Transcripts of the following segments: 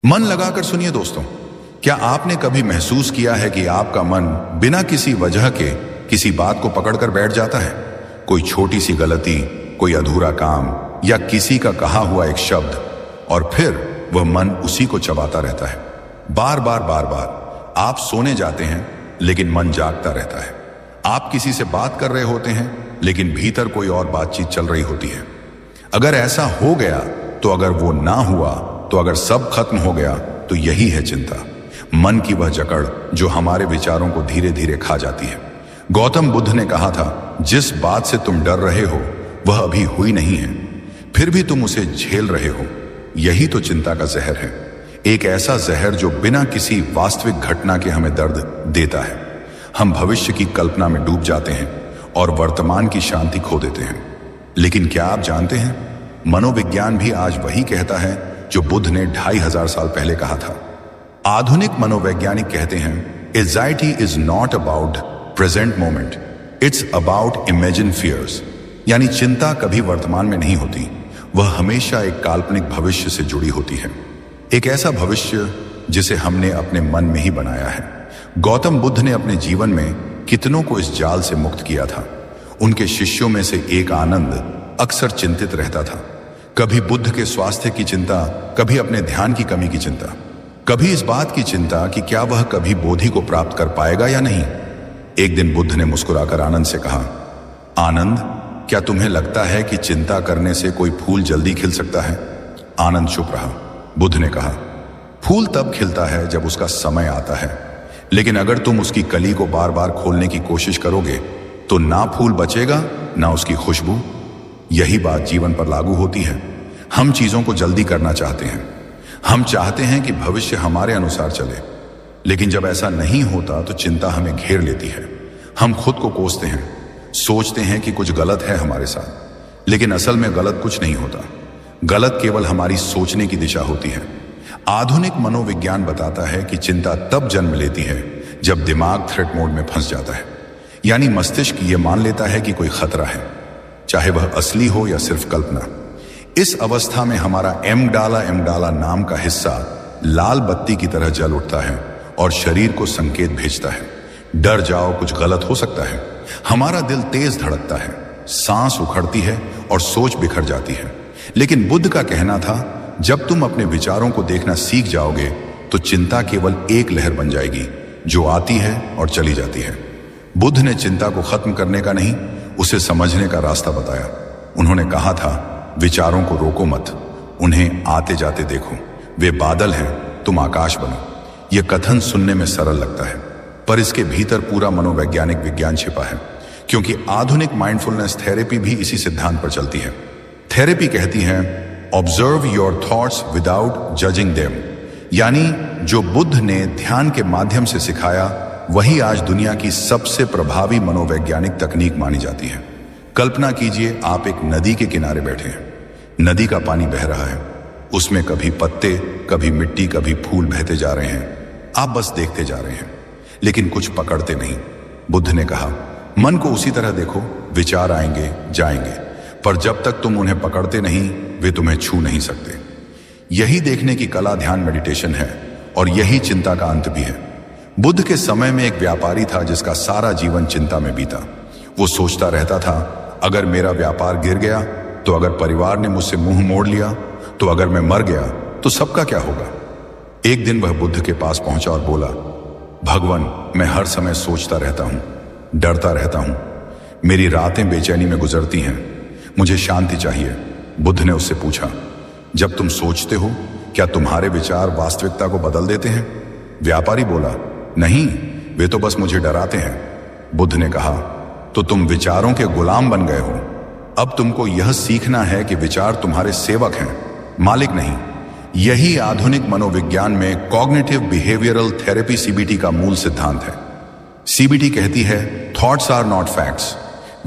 मन लगाकर सुनिए दोस्तों। क्या आपने कभी महसूस किया है कि आपका मन बिना किसी वजह के किसी बात को पकड़कर बैठ जाता है? कोई छोटी सी गलती, कोई अधूरा काम या किसी का कहा हुआ एक शब्द, और फिर वह मन उसी को चबाता रहता है। बार बार बार बार आप सोने जाते हैं लेकिन मन जागता रहता है। आप किसी से बात कर रहे होते हैं लेकिन भीतर कोई और बातचीत चल रही होती है। अगर ऐसा हो गया तो, अगर वो ना हुआ तो, अगर सब खत्म हो गया तो यही है चिंता, मन की वह जकड़ जो हमारे विचारों को धीरे धीरे खा जाती है। गौतम बुद्ध ने कहा था, जिस बात से तुम डर रहे हो वह अभी हुई नहीं है, फिर भी तुम उसे झेल रहे हो। यही तो चिंता का जहर है, एक ऐसा जहर जो बिना किसी वास्तविक घटना के हमें दर्द देता है। हम भविष्य की कल्पना में डूब जाते हैं और वर्तमान की शांति खो देते हैं। लेकिन क्या आप जानते हैं, मनोविज्ञान भी आज वही कहता है जो बुद्ध ने 2500 साल पहले कहा था। आधुनिक मनोवैज्ञानिक कहते हैं, anxiety is not about present moment, it's about imagine fears. यानी चिंता कभी वर्तमान में नहीं होती, वह हमेशा एक काल्पनिक भविष्य से जुड़ी होती है। एक ऐसा भविष्य जिसे हमने अपने मन में ही बनाया है। गौतम बुद्ध ने अपने जीवन में कितनों को इस जाल से मुक्त किया था। उनके शिष्यों में से एक आनंद अक्सर चिंतित रहता था। कभी बुद्ध के स्वास्थ्य की चिंता, कभी अपने ध्यान की कमी की चिंता, कभी इस बात की चिंता कि क्या वह कभी बोधि को प्राप्त कर पाएगा या नहीं। एक दिन बुद्ध ने मुस्कुराकर आनंद से कहा, आनंद, क्या तुम्हें लगता है कि चिंता करने से कोई फूल जल्दी खिल सकता है? आनंद चुप रहा। बुद्ध ने कहा, फूल तब खिलता है जब उसका समय आता है, लेकिन अगर तुम उसकी कली को बार बार खोलने की कोशिश करोगे तो ना फूल बचेगा ना उसकी खुशबू। यही बात जीवन पर लागू होती है। हम चीजों को जल्दी करना चाहते हैं। हम चाहते हैं कि भविष्य हमारे अनुसार चले, लेकिन जब ऐसा नहीं होता तो चिंता हमें घेर लेती है। हम खुद को कोसते हैं, सोचते हैं कि कुछ गलत है हमारे साथ, लेकिन असल में गलत कुछ नहीं होता। गलत केवल हमारी सोचने की दिशा होती है। आधुनिक मनोविज्ञान बताता है कि चिंता तब जन्म लेती है जब दिमाग थ्रेट मोड में फंस जाता है। यानी मस्तिष्क ये मान लेता है कि कोई खतरा है, चाहे वह असली हो या सिर्फ कल्पना। इस अवस्था में हमारा एमडाला नाम का हिस्सा लाल बत्ती की तरह जल उठता है और शरीर को संकेत भेजता है, डर जाओ, कुछ गलत हो सकता है। हमारा दिल तेज धड़कता है, सांस उखड़ती है और सोच बिखर जाती है। लेकिन बुद्ध का कहना था, जब तुम अपने विचारों को देखना सीख जाओगे तो चिंता केवल एक लहर बन जाएगी जो आती है और चली जाती है। बुद्ध ने चिंता को खत्म करने का नहीं, उसे समझने का रास्ता बताया। उन्होंने कहा था, विचारों को रोको मत, उन्हें आते जाते देखो। वे बादल हैं, तुम आकाश बनो। यह कथन सुनने में सरल लगता है, पर इसके भीतर पूरा मनोवैज्ञानिक विज्ञान छिपा है, क्योंकि आधुनिक माइंडफुलनेस थेरेपी भी इसी सिद्धांत पर चलती है। थेरेपी कहती है, observe your thoughts without judging them. यानी जो बुद्ध ने ध्यान के माध्यम से सिखाया, वही आज दुनिया की सबसे प्रभावी मनोवैज्ञानिक तकनीक मानी जाती है। कल्पना कीजिए, आप एक नदी के किनारे बैठे हैं। नदी का पानी बह रहा है, उसमें कभी पत्ते, कभी मिट्टी, कभी फूल बहते जा रहे हैं। आप बस देखते जा रहे हैं, लेकिन कुछ पकड़ते नहीं। बुद्ध ने कहा, मन को उसी तरह देखो, विचार आएंगे जाएंगे, पर जब तक तुम उन्हें पकड़ते नहीं, वे तुम्हें छू नहीं सकते। यही देखने की कला ध्यान मेडिटेशन है, और यही चिंता का अंत भी है। बुद्ध के समय में एक व्यापारी था जिसका सारा जीवन चिंता में बीता। वो सोचता रहता था, अगर मेरा व्यापार गिर गया तो, अगर परिवार ने मुझसे मुंह मोड़ लिया तो, अगर मैं मर गया तो सबका क्या होगा। एक दिन वह बुद्ध के पास पहुंचा और बोला, भगवान, मैं हर समय सोचता रहता हूं, डरता रहता हूं, मेरी रातें बेचैनी में गुजरती हैं, मुझे शांति चाहिए। बुद्ध ने उससे पूछा, जब तुम सोचते हो क्या तुम्हारे विचार वास्तविकता को बदल देते हैं? व्यापारी बोला, नहीं, वे तो बस मुझे डराते हैं। बुद्ध ने कहा, तो तुम विचारों के गुलाम बन गए हो। अब तुमको यह सीखना है कि विचार तुम्हारे सेवक हैं, मालिक नहीं। यही आधुनिक मनोविज्ञान में कॉग्निटिव बिहेवियरल थेरेपी सीबीटी का मूल सिद्धांत है। सीबीटी कहती है, थॉट्स आर नॉट फैक्ट्स।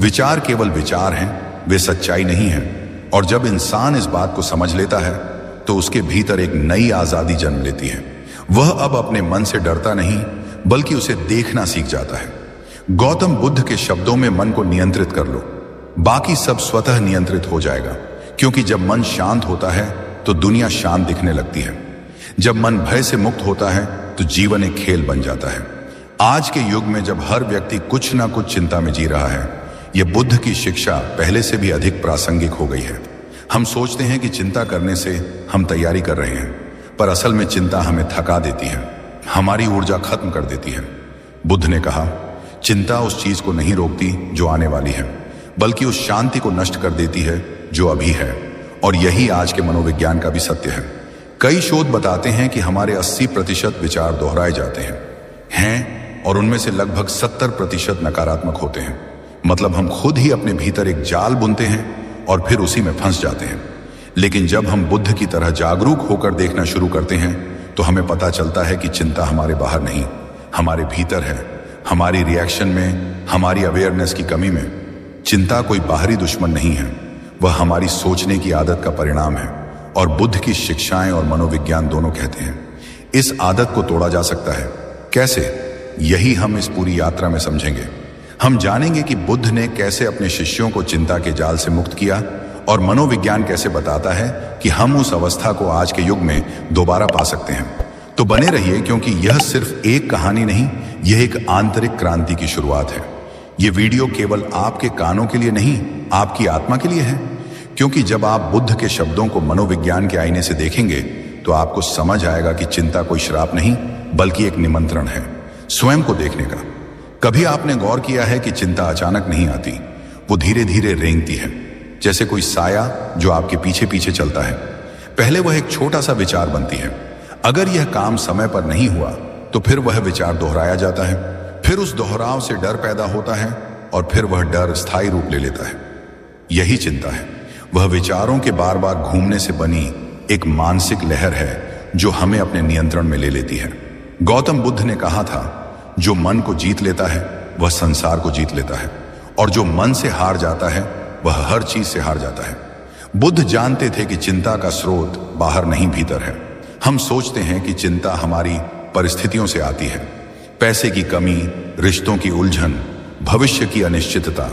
विचार केवल विचार हैं, वे सच्चाई नहीं हैं। और जब इंसान इस बात को समझ लेता है तो उसके भीतर एक नई आजादी जन्म लेती है। वह अब अपने मन से डरता नहीं, बल्कि उसे देखना सीख जाता है। गौतम बुद्ध के शब्दों में, मन को नियंत्रित कर लो, बाकी सब स्वतः नियंत्रित हो जाएगा। क्योंकि जब मन शांत होता है तो दुनिया शांत दिखने लगती है। जब मन भय से मुक्त होता है तो जीवन एक खेल बन जाता है। आज के युग में जब हर व्यक्ति कुछ ना कुछ चिंता में जी रहा है, यह बुद्ध की शिक्षा पहले से भी अधिक प्रासंगिक हो गई है। हम सोचते हैं कि चिंता करने से हम तैयारी कर रहे हैं, पर असल में चिंता हमें थका देती है, हमारी ऊर्जा खत्म कर देती है। बुद्ध ने कहा, चिंता उस चीज को नहीं रोकती जो आने वाली है, बल्कि उस शांति को नष्ट कर देती है जो अभी है। और यही आज के मनोविज्ञान का भी सत्य है। कई शोध बताते हैं कि हमारे 80% विचार दोहराए जाते हैं और उनमें से लगभग 70% नकारात्मक होते हैं। मतलब हम खुद ही अपने भीतर एक जाल बुनते हैं और फिर उसी में फंस जाते हैं। लेकिन जब हम बुद्ध की तरह जागरूक होकर देखना शुरू करते हैं तो हमें पता चलता है कि चिंता हमारे बाहर नहीं, हमारे भीतर है, हमारी रिएक्शन में, हमारी अवेयरनेस की कमी में। चिंता कोई बाहरी दुश्मन नहीं है, वह हमारी सोचने की आदत का परिणाम है। और बुद्ध की शिक्षाएं और मनोविज्ञान दोनों कहते हैं इस आदत को तोड़ा जा सकता है। कैसे? यही हम इस पूरी यात्रा में समझेंगे। हम जानेंगे कि बुद्ध ने कैसे अपने शिष्यों को चिंता के जाल से मुक्त किया और मनोविज्ञान कैसे बताता है कि हम उस अवस्था को आज के युग में दोबारा पा सकते हैं। तो बने रहिए, क्योंकि यह सिर्फ एक कहानी नहीं, यह एक आंतरिक क्रांति की शुरुआत है। यह वीडियो केवल आपके कानों के लिए नहीं, आपकी आत्मा के लिए है। क्योंकि जब आप बुद्ध के शब्दों को मनोविज्ञान के आईने से देखेंगे तो आपको समझ आएगा कि चिंता कोई श्राप नहीं, बल्कि एक निमंत्रण है स्वयं को देखने का। कभी आपने गौर किया है कि चिंता अचानक नहीं आती, वो धीरे धीरे रेंगती है, जैसे कोई साया जो आपके पीछे पीछे चलता है। पहले वह एक छोटा सा विचार बनती है, अगर यह काम समय पर नहीं हुआ तो फिर वह विचार दोहराया जाता है, फिर उस दोहराव से डर पैदा होता है और फिर वह डर स्थायी रूप ले लेता है। यही चिंता है, वह विचारों के बार बार घूमने से बनी एक मानसिक लहर है जो हमें अपने नियंत्रण में ले लेती है। गौतम बुद्ध ने कहा था, जो मन को जीत लेता है वह संसार को जीत लेता है, और जो मन से हार जाता है वह हर चीज से हार जाता है। बुद्ध जानते थे कि चिंता का स्रोत बाहर नहीं भीतर है। हम सोचते हैं कि चिंता हमारी परिस्थितियों से आती है, पैसे की कमी, रिश्तों की उलझन, भविष्य की अनिश्चितता,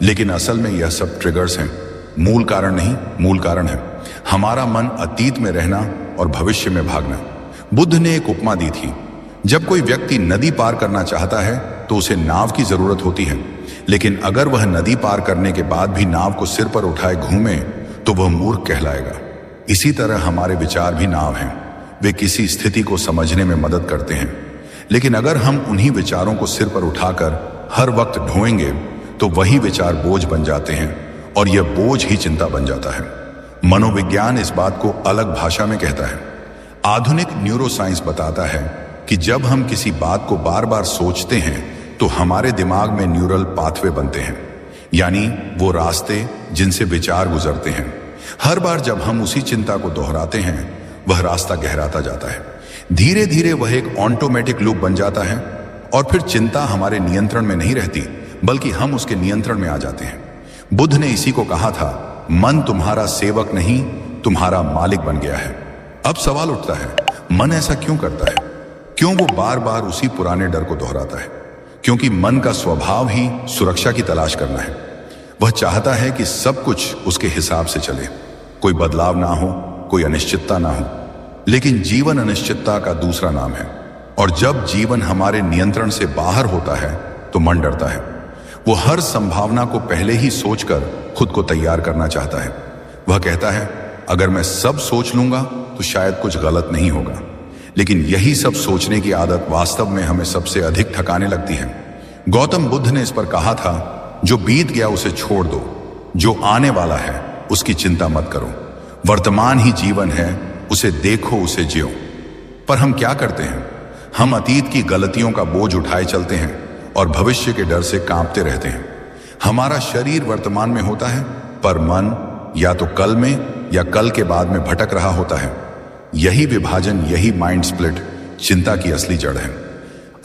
लेकिन असल में यह सब ट्रिगर्स हैं। मूल कारण नहीं, मूल कारण है हमारा मन अतीत में रहना और भविष्य में भागना। बुद्ध ने एक उपमा दी थी, जब कोई व्यक्ति नदी पार करना चाहता है तो उसे नाव की जरूरत होती है, लेकिन अगर वह नदी पार करने के बाद भी नाव को सिर पर उठाए घूमे तो वह मूर्ख कहलाएगा। इसी तरह हमारे विचार भी नाव हैं, वे किसी स्थिति को समझने में मदद करते हैं, लेकिन अगर हम उन्हीं विचारों को सिर पर उठाकर हर वक्त ढोएंगे तो वही विचार बोझ बन जाते हैं और यह बोझ ही चिंता बन जाता है। मनोविज्ञान इस बात को अलग भाषा में कहता है। आधुनिक न्यूरोसाइंस बताता है कि जब हम किसी बात को बार बार सोचते हैं तो हमारे दिमाग में न्यूरल पाथवे बनते हैं, यानी वो रास्ते जिनसे विचार गुजरते हैं। हर बार जब हम उसी चिंता को दोहराते हैं वह रास्ता गहराता जाता है। धीरे धीरे वह एक ऑटोमेटिक लूप बन जाता है और फिर चिंता हमारे नियंत्रण में नहीं रहती, बल्कि हम उसके नियंत्रण में आ जाते हैं। बुद्ध ने इसी को कहा था, मन तुम्हारा सेवक नहीं, तुम्हारा मालिक बन गया है। अब सवाल उठता है, मन ऐसा क्यों करता है? क्यों वो बार बार उसी पुराने डर को दोहराता है? क्योंकि मन का स्वभाव ही सुरक्षा की तलाश करना है। वह चाहता है कि सब कुछ उसके हिसाब से चले, कोई बदलाव ना हो, कोई अनिश्चितता ना हो। लेकिन जीवन अनिश्चितता का दूसरा नाम है, और जब जीवन हमारे नियंत्रण से बाहर होता है तो मन डरता है। वो हर संभावना को पहले ही सोचकर खुद को तैयार करना चाहता है। वह कहता है, अगर मैं सब सोच लूंगा तो शायद कुछ गलत नहीं होगा। लेकिन यही सब सोचने की आदत वास्तव में हमें सबसे अधिक थकाने लगती है। गौतम बुद्ध ने इस पर कहा था, जो बीत गया उसे छोड़ दो, जो आने वाला है उसकी चिंता मत करो। वर्तमान ही जीवन है, उसे देखो, उसे जियो। पर हम क्या करते हैं? हम अतीत की गलतियों का बोझ उठाए चलते हैं और भविष्य के डर से कांपते रहते हैं। हमारा शरीर वर्तमान में होता है, पर मन या तो कल में या कल के बाद में भटक रहा होता है। यही विभाजन, यही माइंड स्प्लिट चिंता की असली जड़ है।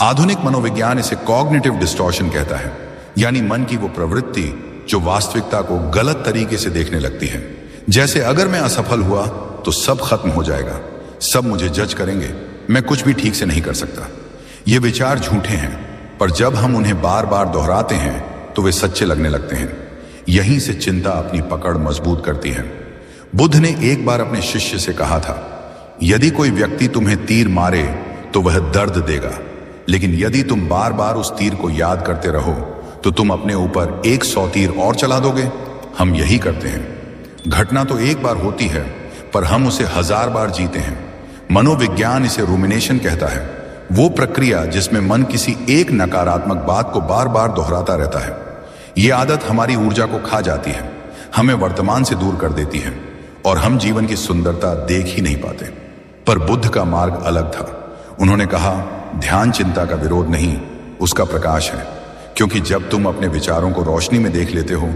आधुनिक मनोविज्ञान इसे कॉग्निटिव डिस्टॉर्शन कहता है, यानी मन की वो प्रवृत्ति जो वास्तविकता को गलत तरीके से देखने लगती है। जैसे अगर मैं असफल हुआ तो सब खत्म हो जाएगा, सब मुझे जज करेंगे, मैं कुछ भी ठीक से नहीं कर सकता। ये विचार झूठे हैं, पर जब हम उन्हें बार बार दोहराते हैं तो वे सच्चे लगने लगते हैं। यहीं से चिंता अपनी पकड़ मजबूत करती है। बुद्ध ने एक बार अपने शिष्य से कहा था, यदि कोई व्यक्ति तुम्हें तीर मारे तो वह दर्द देगा, लेकिन यदि तुम बार बार उस तीर को याद करते रहो तो तुम अपने ऊपर 100 तीर और चला दोगे। हम यही करते हैं। घटना तो एक बार होती है, पर हम उसे 1000 बार जीते हैं। मनोविज्ञान इसे रूमिनेशन कहता है, वो प्रक्रिया जिसमें मन किसी एक नकारात्मक बात को बार बार दोहराता रहता है। ये आदत हमारी ऊर्जा को खा जाती है, हमें वर्तमान से दूर कर देती है और हम जीवन की सुंदरता देख ही नहीं पाते। पर बुद्ध का मार्ग अलग था। उन्होंने कहा, ध्यान चिंता का विरोध नहीं, उसका प्रकाश है। क्योंकि जब तुम अपने विचारों को रोशनी में देख लेते हो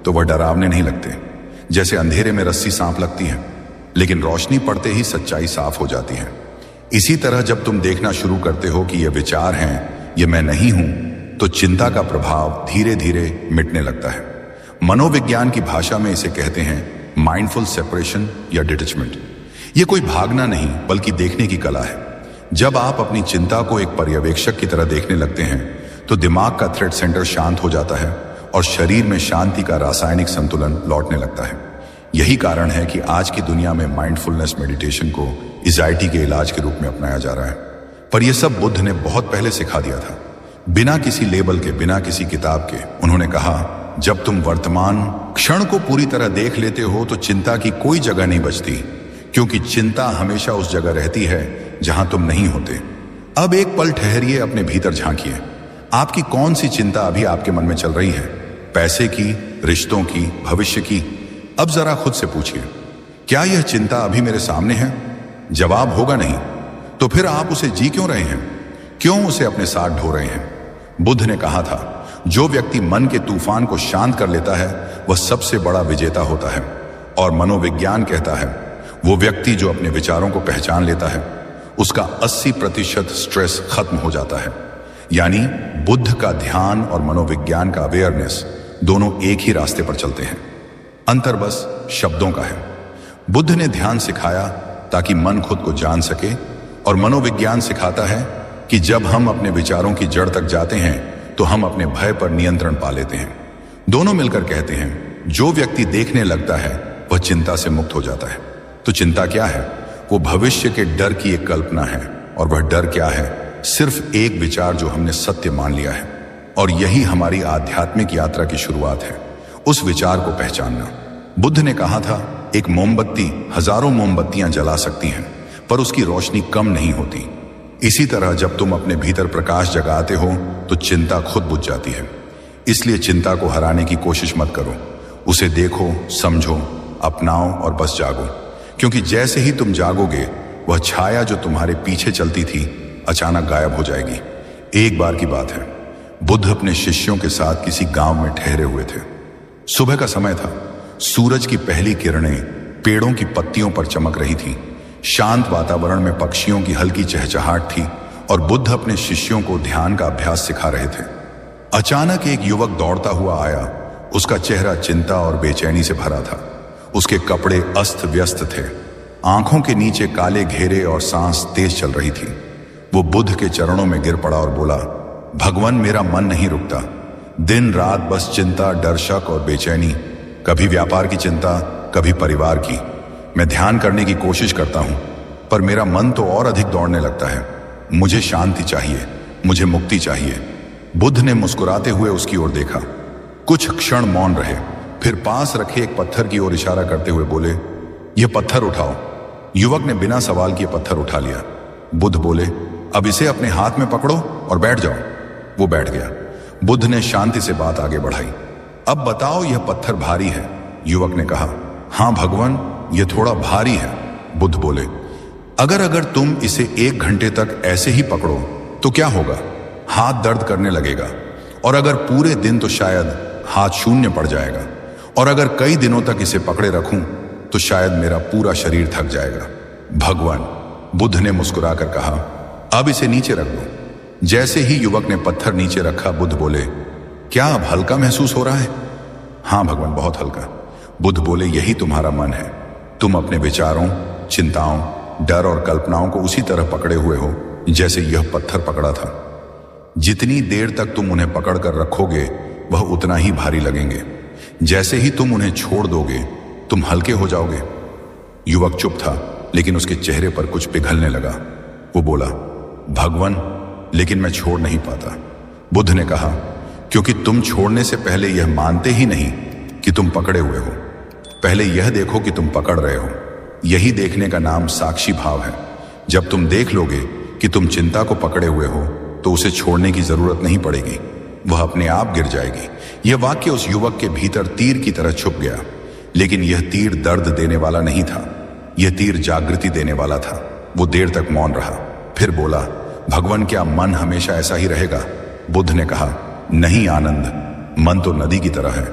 तो वह डरावने नहीं लगते। जैसे अंधेरे में रस्सी सांप लगती है, लेकिन रोशनी पड़ते ही सच्चाई साफ हो जाती है। इसी तरह जब तुम देखना शुरू करते हो कि ये विचार हैं, ये मैं नहीं हूं, तो चिंता का प्रभाव धीरे धीरे मिटने लगता है। मनोविज्ञान की भाषा में इसे कहते हैं माइंडफुल सेपरेशन या डिटैचमेंट। ये कोई भागना नहीं, बल्कि देखने की कला है। जब आप अपनी चिंता को एक पर्यवेक्षक की तरह देखने लगते हैं तो दिमाग का थ्रेट सेंटर शांत हो जाता है और शरीर में शांति का रासायनिक संतुलन लौटने लगता है। यही कारण है कि आज की दुनिया में माइंडफुलनेस मेडिटेशन को एंजाइटी के इलाज के रूप में अपनाया जा रहा है। पर यह सब बुद्ध ने बहुत पहले सिखा दिया था, बिना किसी लेबल के, बिना किसी किताब के। उन्होंने कहा, जब तुम वर्तमान क्षण को पूरी तरह देख लेते हो तो चिंता की कोई जगह नहीं बचती, क्योंकि चिंता हमेशा उस जगह रहती है जहां तुम नहीं होते। अब एक पल ठहरिए, अपने भीतर झांकिए। आपकी कौन सी चिंता अभी आपके मन में चल रही है? पैसे की, रिश्तों की, भविष्य की? अब जरा खुद से पूछिए, क्या यह चिंता अभी मेरे सामने है? जवाब होगा नहीं। तो फिर आप उसे जी क्यों रहे हैं? क्यों उसे अपने साथ ढो रहे हैं? बुद्ध ने कहा था, जो व्यक्ति मन के तूफान को शांत कर लेता है वह सबसे बड़ा विजेता होता है। और मनोविज्ञान कहता है, वो व्यक्ति जो अपने विचारों को पहचान लेता है उसका 80% स्ट्रेस खत्म हो जाता है। यानी बुद्ध का ध्यान और मनोविज्ञान का अवेयरनेस दोनों एक ही रास्ते पर चलते हैं। अंतर बस शब्दों का है। बुद्ध ने ध्यान सिखाया ताकि मन खुद को जान सके, और मनोविज्ञान सिखाता है कि जब हम अपने विचारों की जड़ तक जाते हैं तो हम अपने भय पर नियंत्रण पा लेते हैं। दोनों मिलकर कहते हैं, जो व्यक्ति देखने लगता है वह चिंता से मुक्त हो जाता है। तो चिंता क्या है? वो भविष्य के डर की एक कल्पना है। और वह डर क्या है? सिर्फ एक विचार जो हमने सत्य मान लिया है। और यही हमारी आध्यात्मिक यात्रा की शुरुआत है, उस विचार को पहचानना। बुद्ध ने कहा था, एक मोमबत्ती हजारों मोमबत्तियां जला सकती हैं, पर उसकी रोशनी कम नहीं होती। इसी तरह जब तुम अपने भीतर प्रकाश जगाते हो तो चिंता खुद बुझ जाती है। इसलिए चिंता को हराने की कोशिश मत करो, उसे देखो, समझो, अपनाओ और बस जागो। क्योंकि जैसे ही तुम जागोगे, वह छाया जो तुम्हारे पीछे चलती थी अचानक गायब हो जाएगी। एक बार की बात है, बुद्ध अपने शिष्यों के साथ किसी गांव में ठहरे हुए थे। सुबह का समय था। सूरज की पहली किरणें पेड़ों की पत्तियों पर चमक रही थी। शांत वातावरण में पक्षियों की हल्की चहचहाट थी और बुद्ध अपने शिष्यों को ध्यान का अभ्यास सिखा रहे थे। अचानक एक युवक दौड़ता हुआ आया। उसका चेहरा चिंता और बेचैनी से भरा था। उसके कपड़े अस्त व्यस्त थे, आंखों के नीचे काले घेरे और सांस तेज चल रही थी। वो बुद्ध के चरणों में गिर पड़ा और बोला, भगवान, मेरा मन नहीं रुकता। दिन रात बस चिंता, डर, शक और बेचैनी। कभी व्यापार की चिंता, कभी परिवार की। मैं ध्यान करने की कोशिश करता हूं, पर मेरा मन तो और अधिक दौड़ने लगता है। मुझे शांति चाहिए, मुझे मुक्ति चाहिए। बुद्ध ने मुस्कुराते हुए उसकी ओर देखा। कुछ क्षण मौन रहे, फिर पास रखे एक पत्थर की ओर इशारा करते हुए बोले, यह पत्थर उठाओ। युवक ने बिना सवाल किए पत्थर उठा लिया। बुद्ध बोले, अब इसे अपने हाथ में पकड़ो और बैठ जाओ। वो बैठ गया। बुद्ध ने शांति से बात आगे बढ़ाई। अब बताओ, यह पत्थर भारी है? युवक ने कहा, हां भगवान, यह थोड़ा भारी है। बुद्ध बोले, अगर तुम इसे 1 घंटे तक ऐसे ही पकड़ो तो क्या होगा? हाथ दर्द करने लगेगा। और अगर पूरे दिन तो शायद हाथ शून्य पड़ जाएगा। और अगर कई दिनों तक इसे पकड़े रखूं तो शायद मेरा पूरा शरीर थक जाएगा। भगवान, बुद्ध ने मुस्कुराकर कहा, अब इसे नीचे रख दो। जैसे ही युवक ने पत्थर नीचे रखा, बुद्ध बोले, क्या अब हल्का महसूस हो रहा है? हां भगवान, बहुत हल्का। बुद्ध बोले, यही तुम्हारा मन है। तुम अपने विचारों, चिंताओं, डर और कल्पनाओं को उसी तरह पकड़े हुए हो जैसे यह पत्थर पकड़ा था। जितनी देर तक तुम उन्हें पकड़ कर रखोगे वह उतना ही भारी लगेंगे। जैसे ही तुम उन्हें छोड़ दोगे तुम हल्के हो जाओगे। युवक चुप था। लेकिन उसके चेहरे पर कुछ पिघलने लगा। वो बोला, भगवान, लेकिन मैं छोड़ नहीं पाता। बुद्ध ने कहा, क्योंकि तुम छोड़ने से पहले यह मानते ही नहीं कि तुम पकड़े हुए हो। पहले यह देखो कि तुम पकड़ रहे हो। यही देखने का नाम साक्षी भाव है। जब तुम देख लोगे कि तुम चिंता को पकड़े हुए हो तो उसे छोड़ने की जरूरत नहीं पड़ेगी, वह अपने आप गिर जाएगी। यह वाक्य उस युवक के भीतर तीर की तरह छुप गया, लेकिन यह तीर दर्द देने वाला नहीं था, यह तीर जागृति देने वाला था। वो देर तक मौन रहा, फिर बोला, भगवान, क्या मन हमेशा ऐसा ही रहेगा? बुद्ध ने कहा, नहीं आनंद, मन तो नदी की तरह है।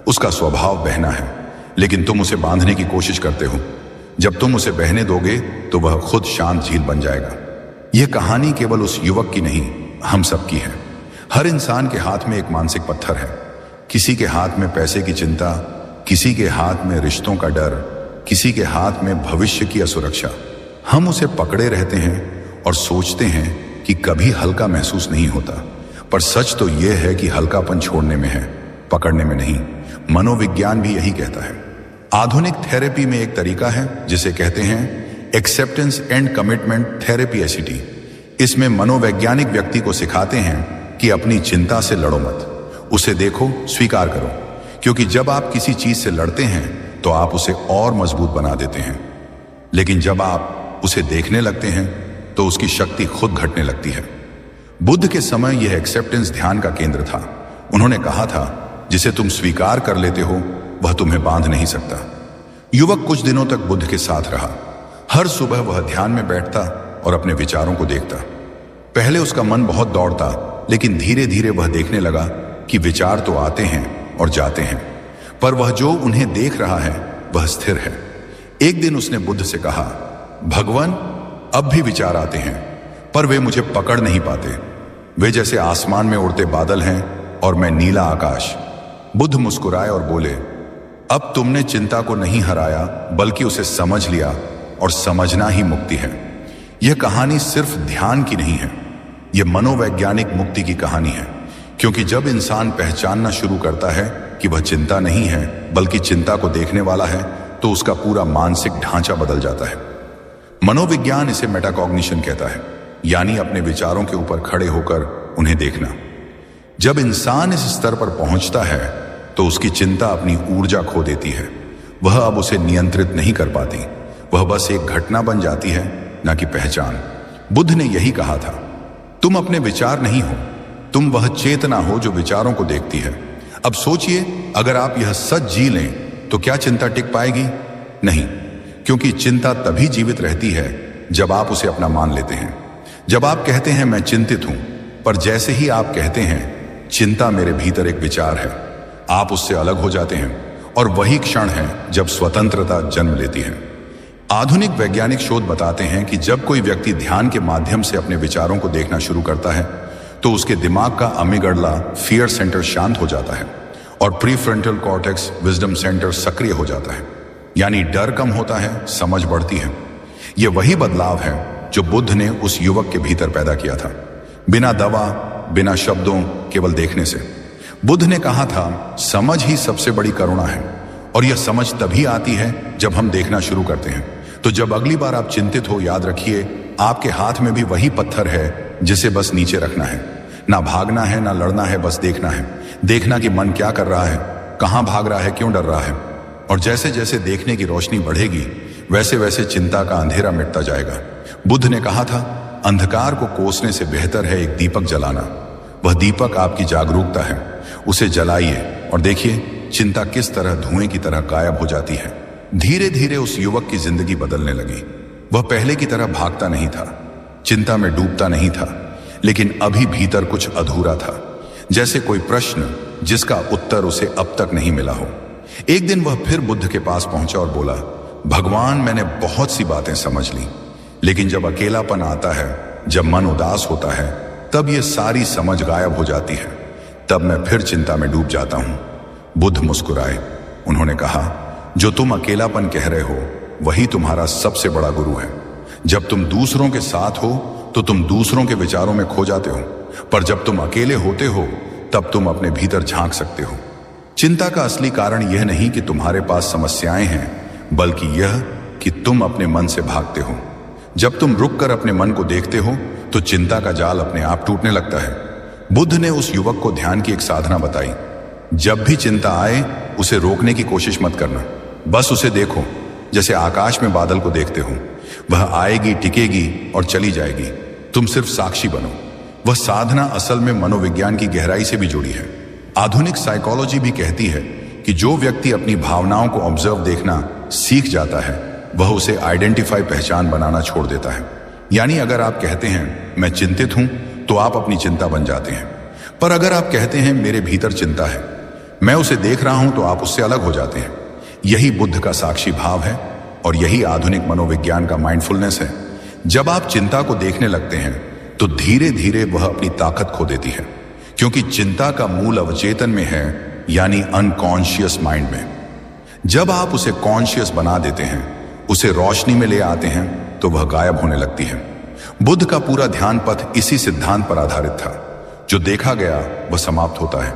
उसका स्वभाव बहना है, लेकिन तुम उसे बांधने की कोशिश करते हो। जब तुम उसे बहने दोगे तो वह खुद शांत झील बन जाएगा। यह कहानी केवल उस युवक की नहीं, हम सबकी है। हर इंसान के हाथ में एक मानसिक पत्थर है। किसी के हाथ में पैसे की चिंता, किसी के हाथ में रिश्तों का डर, किसी के हाथ में भविष्य की असुरक्षा। हम उसे पकड़े रहते हैं और सोचते हैं कि कभी हल्का महसूस नहीं होता, पर सच तो यह है कि हल्कापन छोड़ने में है, पकड़ने में नहीं। मनोविज्ञान भी यही कहता है। आधुनिक थेरेपी में एक तरीका है जिसे कहते हैं acceptance and commitment therapy ACT. इसमें मनोवैज्ञानिक व्यक्ति को सिखाते हैं कि अपनी चिंता से लड़ो मत, उसे देखो, स्वीकार करो, क्योंकि जब आप किसी चीज से लड़ते हैं तो आप उसे और मजबूत बना देते हैं, लेकिन जब आप उसे देखने लगते हैं तो उसकी शक्ति खुद घटने लगती है। बुद्ध के समय यह एक्सेप्टेंस ध्यान का केंद्र था। उन्होंने कहा था, जिसे तुम स्वीकार कर लेते हो वह तुम्हें बांध नहीं सकता। युवक कुछ दिनों तक बुद्ध के साथ रहा। हर सुबह वह ध्यान में बैठता और अपने विचारों को देखता। पहले उसका मन बहुत दौड़ता, लेकिन धीरे धीरे वह देखने लगा कि विचार तो आते हैं और जाते हैं, पर वह जो उन्हें देख रहा है वह स्थिर है। एक दिन उसने बुद्ध से कहा, भगवान, अब भी विचार आते हैं, पर वे मुझे पकड़ नहीं पाते। वे जैसे आसमान में उड़ते बादल हैं और मैं नीला आकाश। बुद्ध मुस्कुराए और बोले, अब तुमने चिंता को नहीं हराया, बल्कि उसे समझ लिया, और समझना ही मुक्ति है। यह कहानी सिर्फ ध्यान की नहीं है, यह मनोवैज्ञानिक मुक्ति की कहानी है। क्योंकि जब इंसान पहचानना शुरू करता है कि वह चिंता नहीं है बल्कि चिंता को देखने वाला है, तो उसका पूरा मानसिक ढांचा बदल जाता है। मनोविज्ञान इसे मेटाकॉग्निशन कहता है, यानी अपने विचारों के ऊपर खड़े होकर उन्हें देखना। जब इंसान इस स्तर पर पहुंचता है तो उसकी चिंता अपनी ऊर्जा खो देती है। वह अब उसे नियंत्रित नहीं कर पाती, वह बस एक घटना बन जाती है, ना कि पहचान। बुद्ध ने यही कहा था, तुम अपने विचार नहीं हो, तुम वह चेतना हो जो विचारों को देखती है। अब सोचिए, अगर आप यह सच जी लें तो क्या चिंता टिक पाएगी? नहीं, क्योंकि चिंता तभी जीवित रहती है जब आप उसे अपना मान लेते हैं। जब आप कहते हैं मैं चिंतित हूं, पर जैसे ही आप कहते हैं चिंता मेरे भीतर एक विचार है, आप उससे अलग हो जाते हैं, और वही क्षण है जब स्वतंत्रता जन्म लेती है। आधुनिक वैज्ञानिक शोध बताते हैं कि जब कोई व्यक्ति ध्यान के माध्यम से अपने विचारों को देखना शुरू करता है तो उसके दिमाग का अमिगडला फियर सेंटर शांत हो जाता है और प्रीफ्रंटल कॉर्टेक्स विजडम सेंटर सक्रिय हो जाता है, यानी डर कम होता है, समझ बढ़ती है। यह वही बदलाव है जो बुद्ध ने उस युवक के भीतर पैदा किया था, बिना दवा, बिना शब्दों, केवल देखने से। बुद्ध ने कहा था, समझ ही सबसे बड़ी करुणा है, और यह समझ तभी आती है जब हम देखना शुरू करते हैं। तो जब अगली बार आप चिंतित हो, याद रखिए, आपके हाथ में भी वही पत्थर है जिसे बस नीचे रखना है। ना भागना है, ना लड़ना है, बस देखना है। देखना कि मन क्या कर रहा है, कहां भाग रहा है, क्यों डर रहा है। और जैसे जैसे देखने की रोशनी बढ़ेगी, वैसे वैसे चिंता का अंधेरा मिटता जाएगा। बुद्ध ने कहा था, अंधकार को कोसने से बेहतर है एक दीपक जलाना। वह दीपक आपकी जागरूकता है, उसे जलाइए और देखिए चिंता किस तरह धुएं की तरह गायब हो जाती है। धीरे धीरे उस युवक की जिंदगी बदलने लगी। वह पहले की तरह भागता नहीं था, चिंता में डूबता नहीं था, लेकिन अभी भीतर कुछ अधूरा था, जैसे कोई प्रश्न जिसका उत्तर उसे अब तक नहीं मिला हो। एक दिन वह फिर बुद्ध के पास पहुंचा और बोला, भगवान, मैंने बहुत सी बातें समझ ली, लेकिन जब अकेलापन आता है, जब मन उदास होता है, तब यह सारी समझ गायब हो जाती है। तब मैं फिर चिंता में डूब जाता हूं। बुद्ध मुस्कुराए। उन्होंने कहा, जो तुम अकेलापन कह रहे हो वही तुम्हारा सबसे बड़ा गुरु है। जब तुम दूसरों के साथ हो तो तुम दूसरों के विचारों में खो जाते हो, पर जब तुम अकेले होते हो तब तुम अपने भीतर झांक सकते हो। चिंता का असली कारण यह नहीं कि तुम्हारे पास समस्याएं हैं, बल्कि यह कि कि तुम अपने मन से भागते हो। जब तुम रुककर अपने मन को देखते हो तो चिंता का जाल अपने आप टूटने लगता है। बुद्ध ने उस युवक को ध्यान की एक साधना बताई। जब भी चिंता आए उसे रोकने की कोशिश मत करना, बस उसे देखो जैसे आकाश में बादल को देखते हो। वह आएगी, टिकेगी और चली जाएगी, तुम सिर्फ साक्षी बनो। वह साधना असल में मनोविज्ञान की गहराई से भी जुड़ी है। आधुनिक साइकोलॉजी भी कहती है कि जो व्यक्ति अपनी भावनाओं को ऑब्जर्व देखना सीख जाता है वह उसे आइडेंटिफाई पहचान बनाना छोड़ देता है। यानी अगर आप कहते हैं मैं चिंतित हूं तो आप अपनी चिंता बन जाते हैं, पर अगर आप कहते हैं मेरे भीतर चिंता है, मैं उसे देख रहा हूं, तो आप उससे अलग हो जाते हैं। यही बुद्ध का साक्षी भाव है और यही आधुनिक मनोविज्ञान का माइंडफुलनेस है। जब आप चिंता को देखने लगते हैं तो धीरे धीरे वह अपनी ताकत खो देती है, क्योंकि चिंता का मूल अवचेतन में है, यानी अनकॉन्शियस माइंड में। जब आप उसे कॉन्शियस बना देते हैं, उसे रोशनी में ले आते हैं, तो वह गायब होने लगती है। बुद्ध का पूरा ध्यान पथ इसी सिद्धांत पर आधारित था। जो देखा गया वह समाप्त होता है,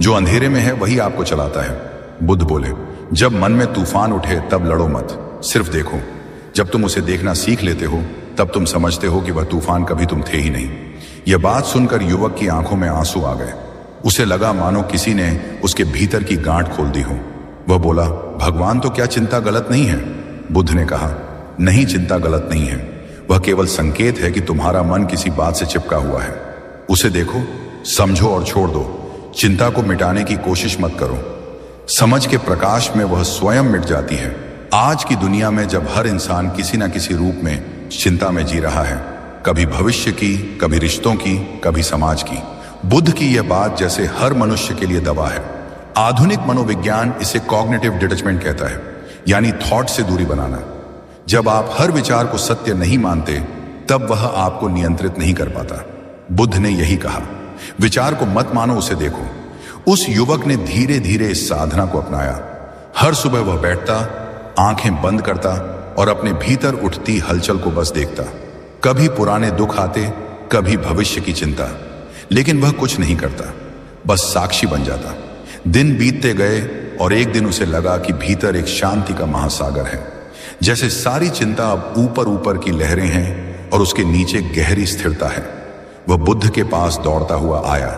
जो अंधेरे में है वही आपको चलाता है। बुद्ध बोले, जब मन में तूफान उठे तब लड़ो मत, सिर्फ देखो। जब तुम उसे देखना सीख लेते हो तब तुम समझते हो कि वह तूफान कभी तुम थे ही नहीं। यह बात सुनकर युवक की आंखों में आंसू आ गए। उसे लगा मानो किसी ने उसके भीतर की गांठ खोल दी हो। वह बोला, भगवान, तो क्या चिंता गलत नहीं है? बुद्ध ने कहा, नहीं, चिंता गलत नहीं है। वह केवल संकेत है कि तुम्हारा मन किसी बात से चिपका हुआ है। उसे देखो, समझो और छोड़ दो। चिंता को मिटाने की कोशिश मत करो। समझ के प्रकाश में वह स्वयं मिट जाती है। आज की दुनिया में जब हर इंसान किसी न किसी रूप में चिंता में जी रहा है, कभी भविष्य की, कभी रिश्तों की, कभी समाज की, बुद्ध की यह बात जैसे हर मनुष्य के लिए दवा है। आधुनिक मनोविज्ञान इसे कॉग्निटिव डिटैचमेंट कहता है, यानी थॉट से दूरी बनाना। जब आप हर विचार को सत्य नहीं मानते तब वह आपको नियंत्रित नहीं कर पाता। बुद्ध ने यही कहा, विचार को मत मानो, उसे देखो। उस युवक ने धीरे धीरे इस साधना को अपनाया। हर सुबह वह बैठता, आंखें बंद करता और अपने भीतर उठती हलचल को बस देखता। कभी पुराने दुख आते, कभी भविष्य की चिंता, लेकिन वह कुछ नहीं करता, बस साक्षी बन जाता। दिन बीतते गए और एक दिन उसे लगा कि भीतर एक शांति का महासागर है, जैसे सारी चिंता अब ऊपर ऊपर की लहरें हैं और उसके नीचे गहरी स्थिरता है। वह बुद्ध के पास दौड़ता हुआ आया।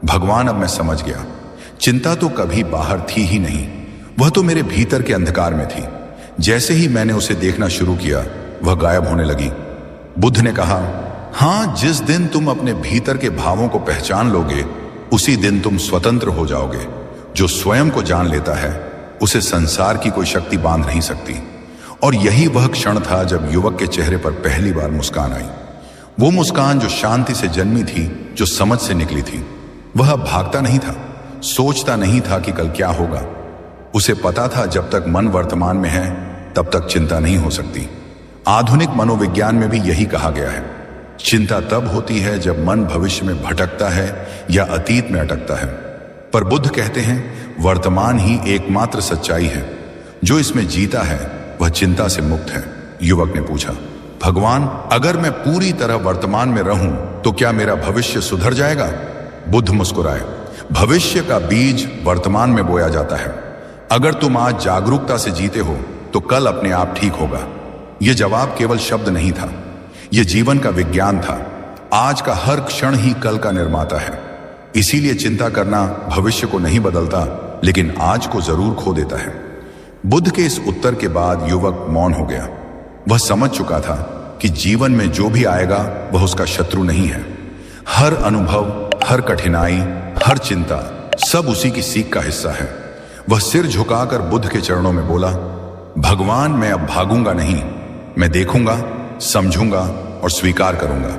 भगवान, अब मैं समझ गया, चिंता तो कभी बाहर थी ही नहीं, वह तो मेरे भीतर के अंधकार में थी। जैसे ही मैंने उसे देखना शुरू किया वह गायब होने लगी। बुद्ध ने कहा, हां, जिस दिन तुम अपने भीतर के भावों को पहचान लोगे उसी दिन तुम स्वतंत्र हो जाओगे। जो स्वयं को जान लेता है उसे संसार की कोई शक्ति बांध नहीं सकती। और यही वह क्षण था जब युवक के चेहरे पर पहली बार मुस्कान आई। वो मुस्कान जो शांति से जन्मी थी, जो समझ से निकली थी। वह भागता नहीं था, सोचता नहीं था कि कल क्या होगा। उसे पता था जब तक मन वर्तमान में है तब तक चिंता नहीं हो सकती। आधुनिक मनोविज्ञान में भी यही कहा गया है, चिंता तब होती है जब मन भविष्य में भटकता है या अतीत में अटकता है। पर बुद्ध कहते हैं, वर्तमान ही एकमात्र सच्चाई है। जो इसमें जीता है वह चिंता से मुक्त है। युवक ने पूछा, भगवान, अगर मैं पूरी तरह वर्तमान में रहूं तो क्या मेरा भविष्य सुधर जाएगा? बुद्ध मुस्कुराए, भविष्य का बीज वर्तमान में बोया जाता है। अगर तुम आज जागरूकता से जीते हो तो कल अपने आप ठीक होगा। यह जवाब केवल शब्द नहीं था, यह जीवन का विज्ञान था। आज का हर क्षण ही कल का निर्माता है। इसीलिए चिंता करना भविष्य को नहीं बदलता, लेकिन आज को जरूर खो देता है। बुद्ध के इस उत्तर के बाद युवक मौन हो गया। वह समझ चुका था कि जीवन में जो भी आएगा वह उसका शत्रु नहीं है। हर अनुभव, हर कठिनाई, हर चिंता, सब उसी की सीख का हिस्सा है। वह सिर झुकाकर बुद्ध के चरणों में बोला, भगवान, मैं अब भागूंगा नहीं, मैं देखूंगा, समझूंगा और स्वीकार करूंगा।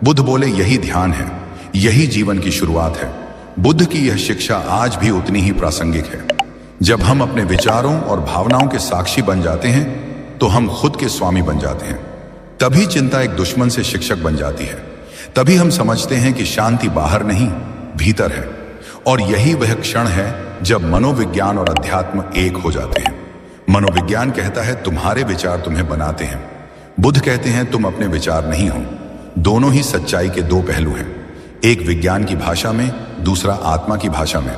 बुद्ध बोले, यही ध्यान है, यही जीवन की शुरुआत है। बुद्ध की यह शिक्षा आज भी उतनी ही प्रासंगिक है। जब हम अपने विचारों और भावनाओं के साक्षी बन जाते हैं तो हम खुद के स्वामी बन जाते हैं। तभी चिंता एक दुश्मन से शिक्षक बन जाती है। तभी हम समझते हैं कि शांति बाहर नहीं, भीतर है। और यही वह क्षण है जब मनोविज्ञान और अध्यात्म एक हो जाते हैं। मनोविज्ञान कहता है तुम्हारे विचार तुम्हें बनाते हैं। बुद्ध कहते हैं तुम अपने विचार नहीं हो। दोनों ही सच्चाई के दो पहलू हैं, एक विज्ञान की भाषा में, दूसरा आत्मा की भाषा में।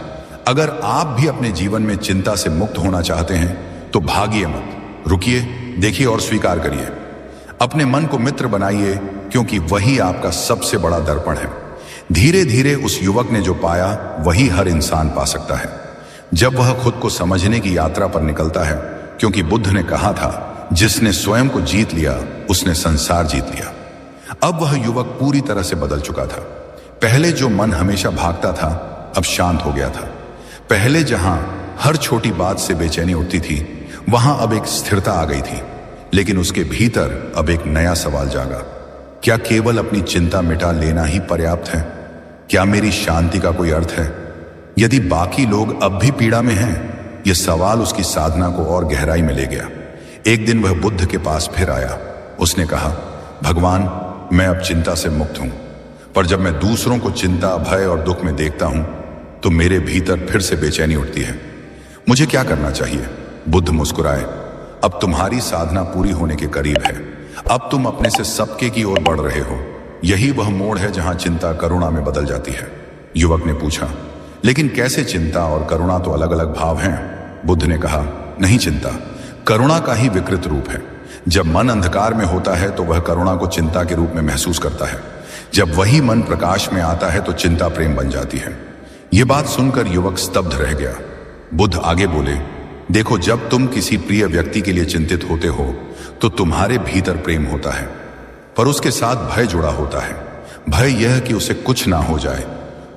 अगर आप भी अपने जीवन में चिंता से मुक्त होना चाहते हैं तो भागिए मत, रुकिए, देखिए और स्वीकार करिए। अपने मन को मित्र बनाइए, क्योंकि वही आपका सबसे बड़ा दर्पण है। धीरे धीरे उस युवक ने जो पाया वही हर इंसान पा सकता है, जब वह खुद को समझने की यात्रा पर निकलता है। क्योंकि बुद्ध ने कहा था, जिसने स्वयं को जीत लिया उसने संसार जीत लिया। अब वह युवक पूरी तरह से बदल चुका था। पहले जो मन हमेशा भागता था, अब शांत हो गया था। पहले जहां हर छोटी बात से बेचैनी उठती थी, वहां अब एक स्थिरता आ गई थी। लेकिन उसके भीतर अब एक नया सवाल जागा। क्या केवल अपनी चिंता मिटा लेना ही पर्याप्त है? क्या मेरी शांति का कोई अर्थ है? यदि बाकी लोग अब भी पीड़ा में हैं, यह सवाल उसकी साधना को और गहराई में ले गया। एक दिन वह बुद्ध के पास फिर आया। उसने कहा, भगवान, मैं अब चिंता से मुक्त हूं, पर जब मैं दूसरों को चिंता, भय और दुख में देखता हूं तो मेरे भीतर फिर से बेचैनी उठती है। मुझे क्या करना चाहिए? बुद्ध मुस्कुराए। अब तुम्हारी साधना पूरी होने के करीब है। अब तुम अपने से सबके की ओर बढ़ रहे हो। यही वह मोड़ है जहां चिंता करुणा में बदल जाती है। युवक ने पूछा, लेकिन कैसे? चिंता और करुणा तो अलग अलग भाव हैं। बुद्ध ने कहा, नहीं, चिंता करुणा का ही विकृत रूप है। जब मन अंधकार में होता है तो वह करुणा को चिंता के रूप में महसूस करता है। जब वही मन प्रकाश में आता है तो चिंता प्रेम बन जाती है। यह बात सुनकर युवक स्तब्ध रह गया। बुद्ध आगे बोले, देखो, जब तुम किसी प्रिय व्यक्ति के लिए चिंतित होते हो तो तुम्हारे भीतर प्रेम होता है, पर उसके साथ भय जुड़ा होता है। भय यह कि उसे कुछ ना हो जाए,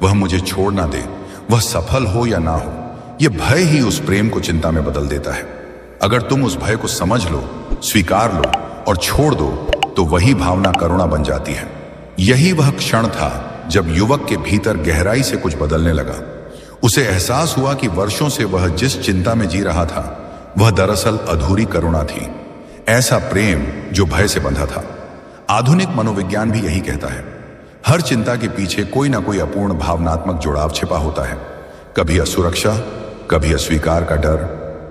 वह मुझे छोड़ ना दे, वह सफल हो या ना हो। यह भय ही उस प्रेम को चिंता में बदल देता है। अगर तुम उस भय को समझ लो, स्वीकार लो और छोड़ दो तो वही भावना करुणा बन जाती है। यही वह क्षण था जब युवक के भीतर गहराई से कुछ बदलने लगा। उसे एहसास हुआ कि वर्षों से वह जिस चिंता में जी रहा था वह दरअसल अधूरी करुणा थी, ऐसा प्रेम जो भय से बंधा था। आधुनिक मनोविज्ञान भी यही कहता है, हर चिंता के पीछे कोई ना कोई अपूर्ण भावनात्मक जुड़ाव छिपा होता है। कभी असुरक्षा, कभी अस्वीकार का डर,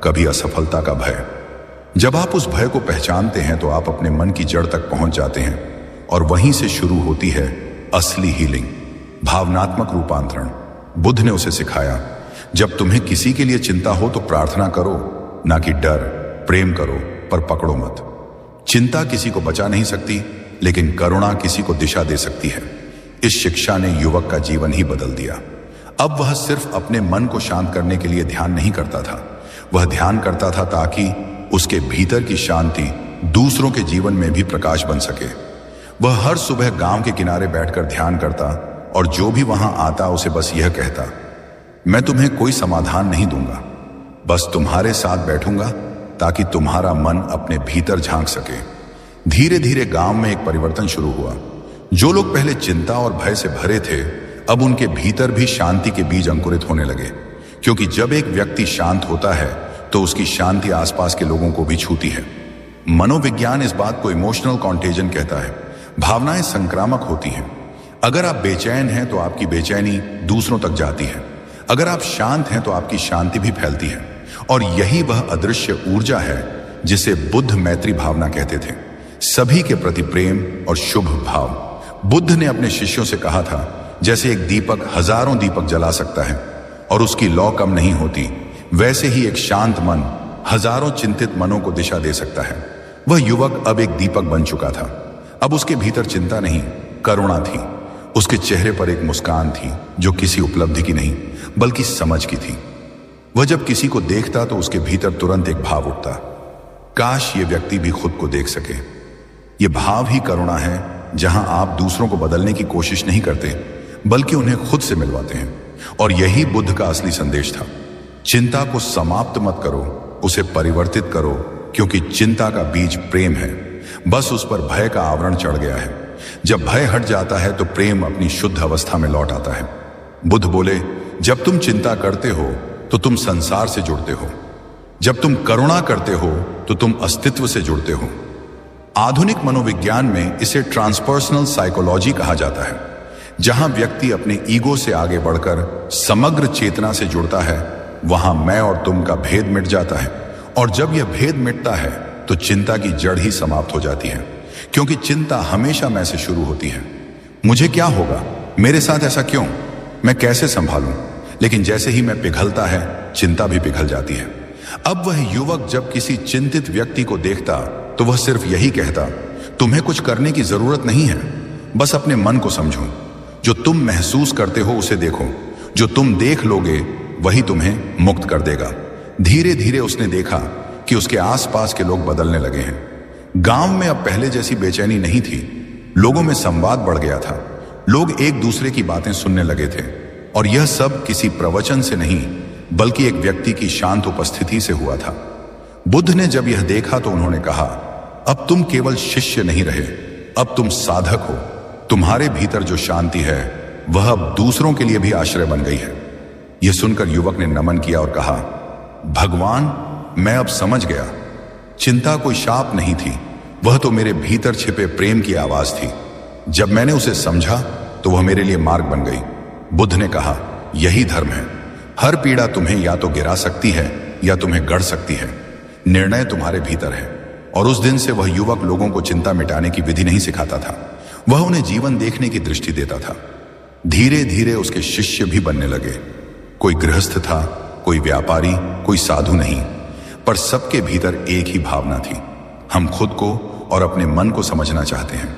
कभी असफलता का भय। जब आप उस भय को पहचानते हैं तो आप अपने मन की जड़ तक पहुंच जाते हैं, और वहीं से शुरू होती है असली हीलिंग, भावनात्मक रूपांतरण। बुद्ध ने उसे सिखाया, जब तुम्हें किसी के लिए चिंता हो तो प्रार्थना करो, ना कि डर। प्रेम करो पर पकड़ो मत। चिंता किसी को बचा नहीं सकती, लेकिन करुणा किसी को दिशा दे सकती है। इस शिक्षा ने युवक का जीवन ही बदल दिया। अब वह सिर्फ अपने मन को शांत करने के लिए ध्यान नहीं करता था, वह ध्यान करता था ताकि उसके भीतर की शांति दूसरों के जीवन में भी प्रकाश बन सके। वह हर सुबह गांव के किनारे बैठकर ध्यान करता और जो भी वहां आता उसे बस यह कहता, मैं तुम्हें कोई समाधान नहीं दूंगा, बस तुम्हारे साथ बैठूंगा ताकि तुम्हारा मन अपने भीतर झांक सके। धीरे धीरे गांव में एक परिवर्तन शुरू हुआ। जो लोग पहले चिंता और भय से भरे थे, अब उनके भीतर भी शांति के बीज अंकुरित होने लगे। क्योंकि जब एक व्यक्ति शांत होता है तो उसकी शांति आसपास के लोगों को भी छूती है। मनोविज्ञान इस बात को इमोशनल कॉन्टेजन कहता है। भावनाएं संक्रामक होती हैं। अगर आप बेचैन हैं तो आपकी बेचैनी दूसरों तक जाती है। अगर आप शांत हैं तो आपकी शांति भी फैलती है। और यही वह अदृश्य ऊर्जा है जिसे बुद्ध मैत्री भावना कहते थे, सभी के प्रति प्रेम और शुभ भाव। बुद्ध ने अपने शिष्यों से कहा था, जैसे एक दीपक हजारों दीपक जला सकता है और उसकी लौ कम नहीं होती, वैसे ही एक शांत मन हजारों चिंतित मनों को दिशा दे सकता है। वह युवक अब एक दीपक बन चुका था। अब उसके भीतर चिंता नहीं, करुणा थी। उसके चेहरे पर एक मुस्कान थी जो किसी उपलब्धि की नहीं बल्कि समझ की थी। वह जब किसी को देखता तो उसके भीतर तुरंत एक भाव उठता, काश ये व्यक्ति भी खुद को देख सके। ये भाव ही करुणा है, जहां आप दूसरों को बदलने की कोशिश नहीं करते बल्कि उन्हें खुद से मिलवाते हैं। और यही बुद्ध का असली संदेश था। चिंता को समाप्त मत करो, उसे परिवर्तित करो, क्योंकि चिंता का बीज प्रेम है। बस उस पर भय का आवरण चढ़ गया है। जब भय हट जाता है तो प्रेम अपनी शुद्ध अवस्था में लौट आता है। बुद्ध बोले, जब तुम चिंता करते हो तो तुम संसार से जुड़ते हो, जब तुम करुणा करते हो तो तुम अस्तित्व से जुड़ते हो। आधुनिक मनोविज्ञान में इसे ट्रांसपर्सनल साइकोलॉजी कहा जाता है, जहां व्यक्ति अपने ईगो से आगे बढ़कर समग्र चेतना से जुड़ता है, वहां मैं और तुम का भेद मिट जाता है। और जब यह भेद मिटता है तो चिंता की जड़ ही समाप्त हो जाती है, क्योंकि चिंता हमेशा मैं से शुरू होती है। मुझे क्या होगा, मेरे साथ ऐसा क्यों, मैं कैसे संभालूं। लेकिन जैसे ही मैं पिघलता है, चिंता भी पिघल जाती है। अब वह युवक जब किसी चिंतित व्यक्ति को देखता तो वह सिर्फ यही कहता, तुम्हें कुछ करने की जरूरत नहीं है, बस अपने मन को समझो। जो तुम महसूस करते हो उसे देखो, जो तुम देख लोगे वही तुम्हें मुक्त कर देगा। धीरे धीरे उसने देखा कि उसके आसपास के लोग बदलने लगे हैं। गांव में अब पहले जैसी बेचैनी नहीं थी, लोगों में संवाद बढ़ गया था। लोग एक दूसरे की बातें सुनने लगे थे और यह सब किसी प्रवचन से नहीं बल्कि एक व्यक्ति की शांत उपस्थिति से हुआ था। बुद्ध ने जब यह देखा तो उन्होंने कहा, अब तुम केवल शिष्य नहीं रहे, अब तुम साधक हो। तुम्हारे भीतर जो शांति है वह अब दूसरों के लिए भी आश्रय बन गई है। यह सुनकर युवक ने नमन किया और कहा, भगवान, मैं अब समझ गया। चिंता कोई शाप नहीं थी, वह तो मेरे भीतर छिपे प्रेम की आवाज थी। जब मैंने उसे समझा तो वह मेरे लिए मार्ग बन गई। बुद्ध ने कहा, यही धर्म है। हर पीड़ा तुम्हें या तो गिरा सकती है या तुम्हें गढ़ सकती है। निर्णय तुम्हारे भीतर है। और उस दिन से वह युवक लोगों को चिंता मिटाने की विधि नहीं सिखाता था, वह उन्हें जीवन देखने की दृष्टि देता था। धीरे धीरे उसके शिष्य भी बनने लगे। कोई गृहस्थ था, कोई व्यापारी, कोई साधु नहीं, पर सबके भीतर एक ही भावना थी, हम खुद को और अपने मन को समझना चाहते हैं।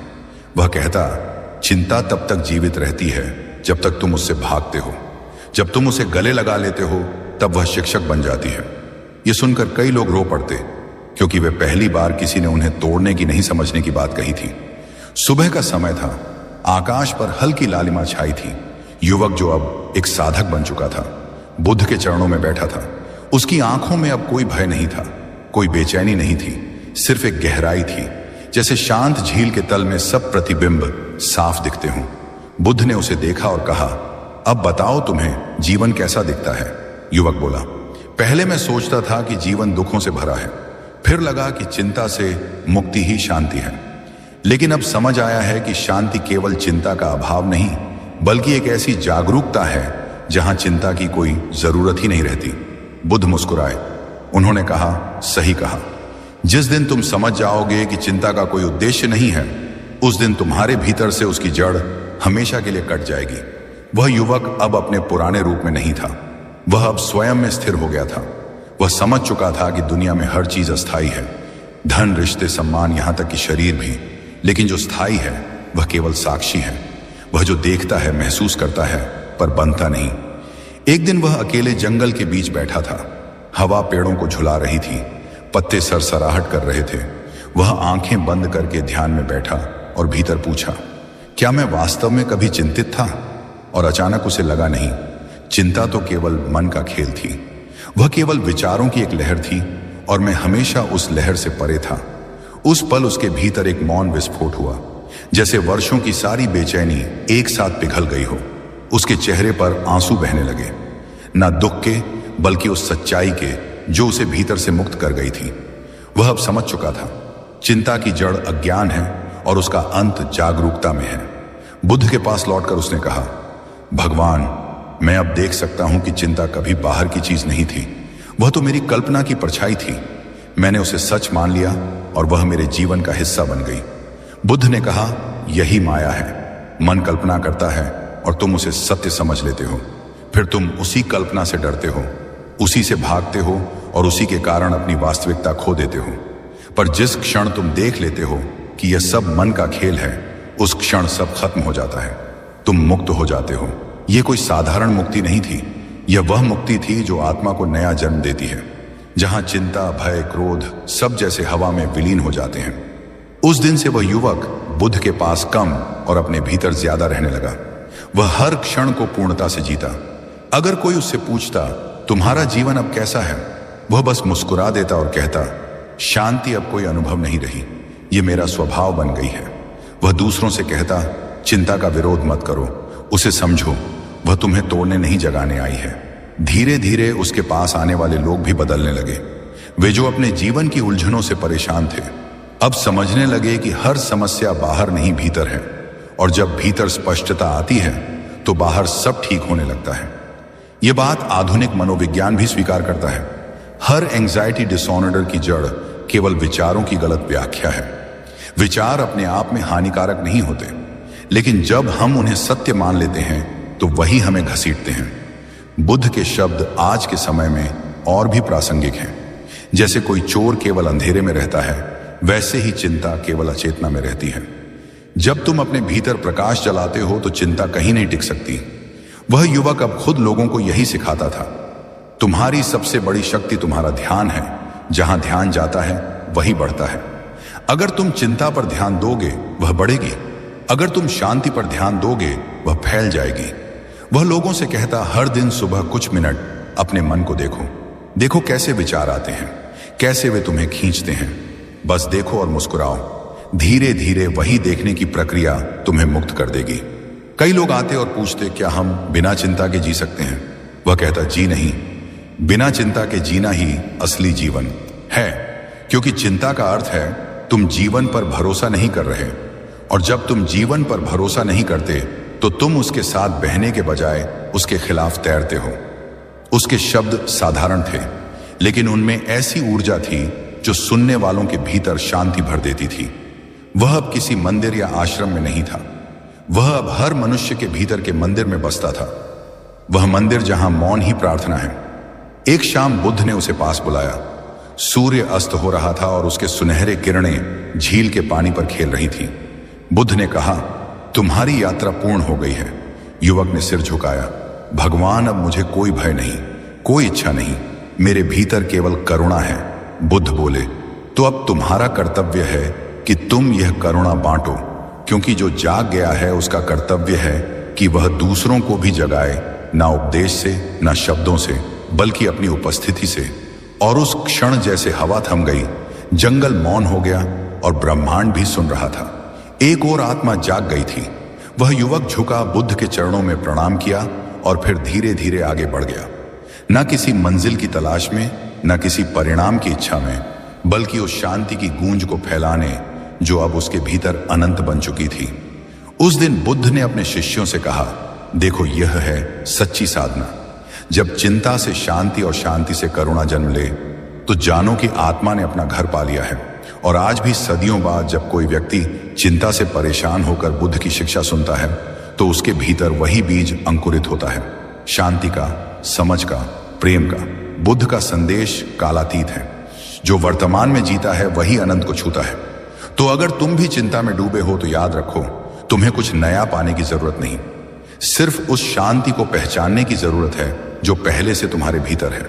वह कहता, चिंता तब तक जीवित रहती है जब तक तुम उससे भागते हो। जब तुम उसे गले लगा लेते हो तब वह शिक्षक बन जाती है। यह सुनकर कई लोग रो पड़ते, क्योंकि वे पहली बार किसी ने उन्हें तोड़ने की नहीं समझने की बात कही थी। सुबह का समय था, आकाश पर हल्की लालिमा छाई थी। युवक जो अब एक साधक बन चुका था, बुद्ध के चरणों में बैठा था। उसकी आंखों में अब कोई भय नहीं था, कोई बेचैनी नहीं थी, सिर्फ एक गहराई थी, जैसे शांत झील के तल में सब प्रतिबिंब साफ दिखते हों। बुद्ध ने उसे देखा और कहा, अब बताओ तुम्हें जीवन कैसा दिखता है। युवक बोला, पहले मैं सोचता था कि जीवन दुखों से भरा है, फिर लगा कि चिंता से मुक्ति ही शांति है। लेकिन अब समझ आया है कि शांति केवल चिंता का अभाव नहीं, बल्कि एक ऐसी जागरूकता है जहां चिंता की कोई जरूरत ही नहीं रहती। बुद्ध मुस्कुराए, उन्होंने कहा, सही कहा। जिस दिन तुम समझ जाओगे कि चिंता का कोई उद्देश्य नहीं है, उस दिन तुम्हारे भीतर से उसकी जड़ हमेशा के लिए कट जाएगी। वह युवक अब अपने पुराने रूप में नहीं था, वह अब स्वयं में स्थिर हो गया था। वह समझ चुका था कि दुनिया में हर चीज अस्थायी है, धन, रिश्ते, सम्मान, यहां तक कि शरीर भी। लेकिन जो स्थायी है वह केवल साक्षी है। वह जो देखता है, महसूस करता है, पर बनता नहीं। एक दिन वह अकेले जंगल के बीच बैठा था। हवा पेड़ों को झुला रही थी, पत्ते सरसराहट कर रहे थे। वह आंखें बंद करके ध्यान में बैठा और भीतर पूछा, क्या मैं वास्तव में कभी चिंतित था? और अचानक उसे लगा, नहीं, चिंता तो केवल मन का खेल थी। वह केवल विचारों की एक लहर थी और मैं हमेशा उस लहर से परे था। उस पल उसके भीतर एक मौन विस्फोट हुआ, जैसे वर्षों की सारी बेचैनी एक साथ पिघल गई हो। उसके चेहरे पर आंसू बहने लगे, ना दुख के बल्कि उस सच्चाई के जो उसे भीतर से मुक्त कर गई थी। वह अब समझ चुका था, चिंता की जड़ अज्ञान है और उसका अंत जागरूकता में है। बुद्ध के पास लौटकर उसने कहा, भगवान, मैं अब देख सकता हूं कि चिंता कभी बाहर की चीज नहीं थी, वह तो मेरी कल्पना की परछाई थी। मैंने उसे सच मान लिया और वह मेरे जीवन का हिस्सा बन गई। बुद्ध ने कहा, यही माया है। मन कल्पना करता है और तुम उसे सत्य समझ लेते हो, फिर तुम उसी कल्पना से डरते हो, उसी से भागते हो और उसी के कारण अपनी वास्तविकता खो देते हो। पर जिस क्षण तुम देख लेते हो कि यह सब मन का खेल है, उस क्षण सब खत्म हो जाता है, तुम मुक्त हो जाते हो। यह कोई साधारण मुक्ति नहीं थी, यह वह मुक्ति थी जो आत्मा को नया जन्म देती है, जहां चिंता, भय, क्रोध सब जैसे हवा में विलीन हो जाते हैं। उस दिन से वह युवक बुद्ध के पास कम और अपने भीतर ज्यादा रहने लगा। वह हर क्षण को पूर्णता से जीता। अगर कोई उससे पूछता, तुम्हारा जीवन अब कैसा है, वह बस मुस्कुरा देता और कहता, शांति अब कोई अनुभव नहीं रही, यह मेरा स्वभाव बन गई है। वह दूसरों से कहता, चिंता का विरोध मत करो, उसे समझो, वह तुम्हें तोड़ने नहीं जगाने आई है। धीरे धीरे उसके पास आने वाले लोग भी बदलने लगे। वे जो अपने जीवन की उलझनों से परेशान थे, अब समझने लगे कि हर समस्या बाहर नहीं भीतर है, और जब भीतर स्पष्टता आती है तो बाहर सब ठीक होने लगता है। यह बात आधुनिक मनोविज्ञान भी स्वीकार करता है। हर एंजाइटी डिसऑर्डर की जड़ केवल विचारों की गलत व्याख्या है। विचार अपने आप में हानिकारक नहीं होते, लेकिन जब हम उन्हें सत्य मान लेते हैं तो वही हमें घसीटते हैं। बुद्ध के शब्द आज के समय में और भी प्रासंगिक हैं। जैसे कोई चोर केवल अंधेरे में रहता है, वैसे ही चिंता केवल अचेतना में रहती है। जब तुम अपने भीतर प्रकाश जलाते हो तो चिंता कहीं नहीं टिक सकती। वह युवक अब खुद लोगों को यही सिखाता था। तुम्हारी सबसे बड़ी शक्ति तुम्हारा ध्यान है। जहां ध्यान जाता है वही बढ़ता है। अगर तुम चिंता पर ध्यान दोगे वह बढ़ेगी। अगर तुम शांति पर ध्यान दोगे वह फैल जाएगी। वह लोगों से कहता, हर दिन सुबह कुछ मिनट अपने मन को देखो। देखो कैसे विचार आते हैं, कैसे वे तुम्हें खींचते हैं। बस देखो और मुस्कुराओ। धीरे धीरे वही देखने की प्रक्रिया तुम्हें मुक्त कर देगी। कई लोग आते और पूछते, क्या हम बिना चिंता के जी सकते हैं? वह कहता, जी नहीं, बिना चिंता के जीना ही असली जीवन है। क्योंकि चिंता का अर्थ है तुम जीवन पर भरोसा नहीं कर रहे, और जब तुम जीवन पर भरोसा नहीं करते तो तुम उसके साथ बहने के बजाय उसके खिलाफ तैरते हो। उसके शब्द साधारण थे, लेकिन उनमें ऐसी ऊर्जा थी जो सुनने वालों के भीतर शांति भर देती थी। वह अब किसी मंदिर या आश्रम में नहीं था। वह अब हर मनुष्य के भीतर के मंदिर में बसता था। वह मंदिर जहां मौन ही प्रार्थना है। एक शाम बुद्ध ने उसे पास बुलाया। सूर्य अस्त हो रहा था और उसके सुनहरे किरणें झील के पानी पर खेल रही थीं। बुद्ध ने कहा, तुम्हारी यात्रा पूर्ण हो गई है। युवक ने सिर झुकाया। भगवान, अब मुझे कोई भय नहीं, कोई इच्छा नहीं, मेरे भीतर केवल करुणा है। बुद्ध बोले, तो अब तुम्हारा कर्तव्य है कि तुम यह करुणा बांटो, क्योंकि जो जाग गया है उसका कर्तव्य है कि वह दूसरों को भी जगाए, ना उपदेश से, ना शब्दों से, बल्कि अपनी उपस्थिति से। और उस क्षण जैसे हवा थम गई, जंगल मौन हो गया और ब्रह्मांड भी सुन रहा था। एक और आत्मा जाग गई थी। वह युवक झुका, बुद्ध के चरणों में प्रणाम किया और फिर धीरे धीरे आगे बढ़ गया। न किसी मंजिल की तलाश में, न किसी परिणाम की इच्छा में, बल्कि उस शांति की गूंज को फैलाने जो अब उसके भीतर अनंत बन चुकी थी। उस दिन बुद्ध ने अपने शिष्यों से कहा, देखो यह है सच्ची साधना। जब चिंता से शांति और शांति से करुणा जन्म ले तो जानो कि आत्मा ने अपना घर पा लिया है। और आज भी सदियों बाद जब कोई व्यक्ति चिंता से परेशान होकर बुद्ध की शिक्षा सुनता है तो उसके भीतर वही बीज अंकुरित होता है, शांति का, समझ का, प्रेम का। बुद्ध का संदेश कालातीत है। जो वर्तमान में जीता है वही अनंत को छूता है। तो अगर तुम भी चिंता में डूबे हो तो याद रखो, तुम्हें कुछ नया पाने की जरूरत नहीं, सिर्फ उस शांति को पहचानने की जरूरत है जो पहले से तुम्हारे भीतर है।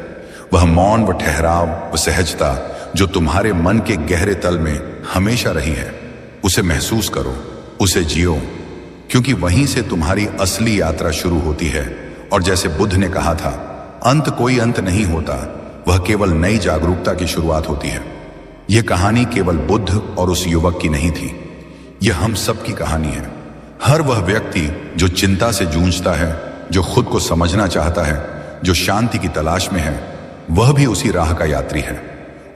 वह मौन, व ठहराव, व सहजता जो तुम्हारे मन के गहरे तल में हमेशा रही है, उसे महसूस करो, उसे जियो, क्योंकि वहीं से तुम्हारी असली यात्रा शुरू होती है। और जैसे बुद्ध ने कहा था, अंत कोई अंत नहीं होता, वह केवल नई जागरूकता की शुरुआत होती है। यह कहानी केवल बुद्ध और उस युवक की नहीं थी, यह हम सब की कहानी है। हर वह व्यक्ति जो चिंता से जूझता है, जो खुद को समझना चाहता है, जो शांति की तलाश में है, वह भी उसी राह का यात्री है।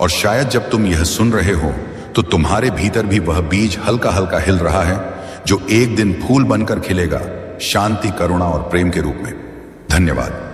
और शायद जब तुम यह सुन रहे हो तो तुम्हारे भीतर भी वह बीज हल्का हल्का हिल रहा है जो एक दिन फूल बनकर खिलेगा, शांति, करुणा और प्रेम के रूप में। धन्यवाद।